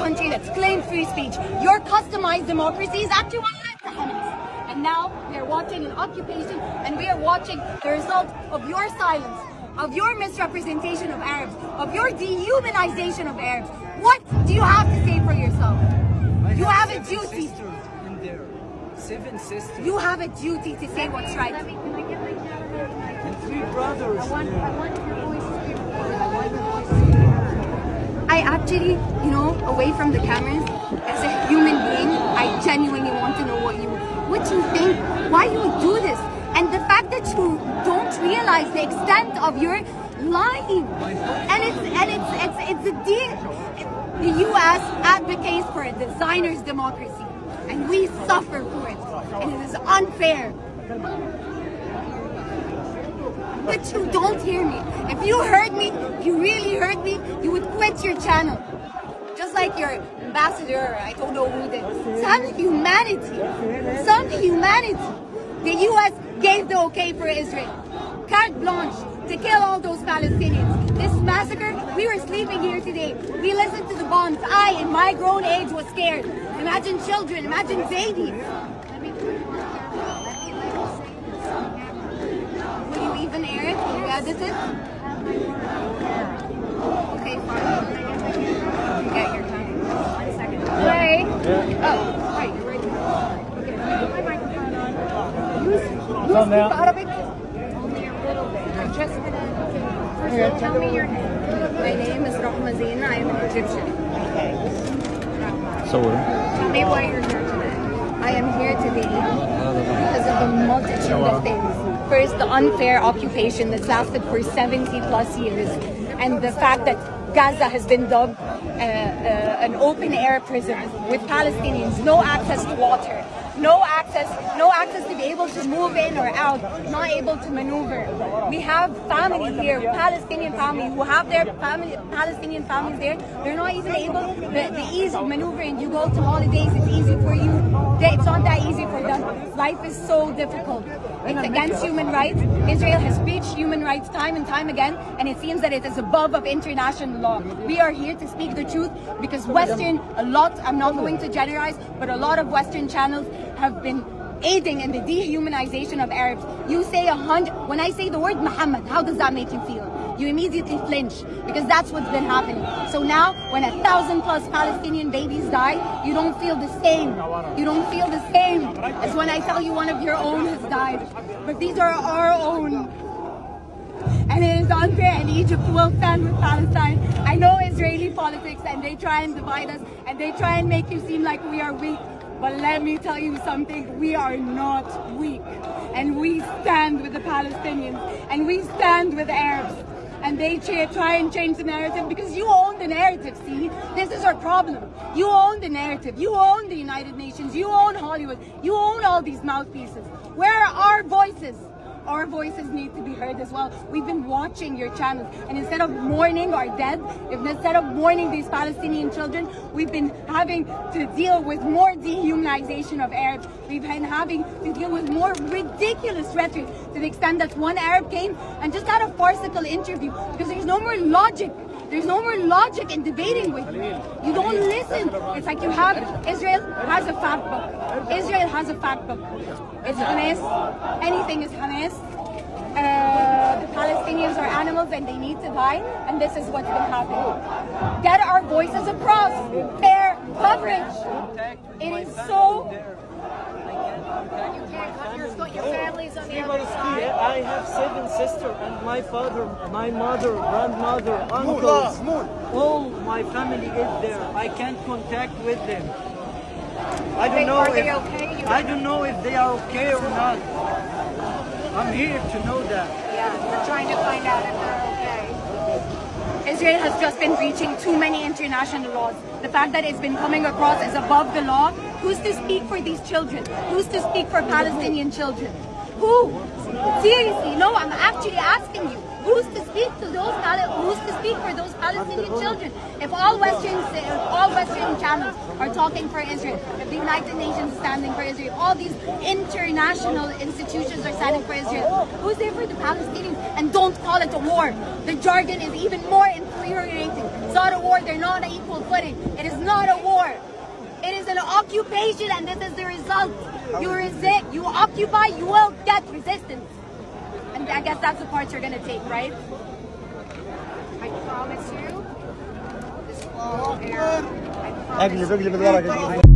country that's claimed free speech. Your customized democracy is actually what led to Hamas. And now we are watching an occupation, and we are watching the result of your silence, of your misrepresentation of Arabs, of your dehumanization of Arabs. What do you have to say for yourself? You have a duty. Seven sisters. You have a duty to say what's right. And 3 brothers. I want your voice to be recorded. I actually, away from the cameras, as a human being, I genuinely want to know what you think, why you would do this, and the fact that you don't realize the extent of your lying. And the U.S. advocates for a designer's democracy, and we suffer for it, and it is unfair. But you don't hear me. If you heard me, if you really heard me, you would quit your channel. Just like your ambassador, I don't know who did. Some humanity. The U.S. gave the okay for Israel. Carte blanche to kill all those Palestinians. This massacre, we were sleeping here today. We listened to the bombs. I, in my grown age, was scared. Imagine children, imagine babies. Will you even air it? Will you edit it? Okay, fine. You get your time. 1 second. Play. Oh, right, you're right. Okay, put my microphone on. You speak Arabic? Only a little bit. I'm just gonna. First of all, tell me your name. My name is Rahmة. I am an Egyptian. So tell me why you're here today. I am here today because of a multitude of things. First, the unfair occupation that's lasted for 70 plus years, and the fact that Gaza has been dubbed an open-air prison with Palestinians, no access to water, no access to be able to move in or out, not able to maneuver. We have family here, Palestinian family, who have their Palestinian families there. They're not even able, the ease of maneuvering. You go to holidays, it's easy for you. It's not that easy for them. Life is so difficult. It's against human rights. Israel has breached human rights time and time again, and it seems that it is above of international law. We are here to speak the truth because I'm not going to generalize, but a lot of Western channels have been aiding in the dehumanization of Arabs. You say 100, when I say the word Muhammad, how does that make you feel? You immediately flinch because that's what's been happening. So now, when 1,000 plus Palestinian babies die, you don't feel the same. You don't feel the same as when I tell you one of your own has died. But these are our own. And it is unfair, and Egypt will stand with Palestine. I know Israeli politics, and they try and divide us, and they try and make you seem like we are weak. But let me tell you something, we are not weak. And we stand with the Palestinians, and we stand with the Arabs. And they try and change the narrative because you own the narrative, see? This is our problem. You own the narrative. You own the United Nations. You own Hollywood. You own all these mouthpieces. Where are our voices? Our voices need to be heard as well. We've been watching your channels, and instead of mourning our dead, instead of mourning these Palestinian children, we've been having to deal with more dehumanization of Arabs. We've been having to deal with more ridiculous rhetoric to the extent that one Arab came and just had a farcical interview because there's no more logic. There's no more logic in debating with you. You don't listen. It's like you have, Israel has a fact book. Israel has a fact book. It's Hamas. Anything is Hamas. The Palestinians are animals and they need to die. And this is what's been happening. Get our voices across. Fair coverage. It is so... You can't cut your families on the other side. I have 7 sisters and my father, my mother, grandmother, uncles. All my family is there. I can't contact with them. I don't know if they are okay or not. I'm here to know that. Yeah, we're trying to find out if they're okay. Israel has just been breaching too many international laws. The fact that it's been coming across as above the law. Who's to speak for these children? Who's to speak for Palestinian children? Who? Seriously, no, I'm actually asking you. Who's to speak for those Palestinian children? If all Western channels are talking for Israel, if the United Nations is standing for Israel, all these international institutions are standing for Israel, who's there for the Palestinians? And don't call it a war. The jargon is even more infuriating. It's not a war. They're not on equal footing. It is not a war. occupation, and this is the result. You resist, you occupy, you will get resistance. And I guess that's the part you're gonna take, right? I promise you, this will air. I promise you.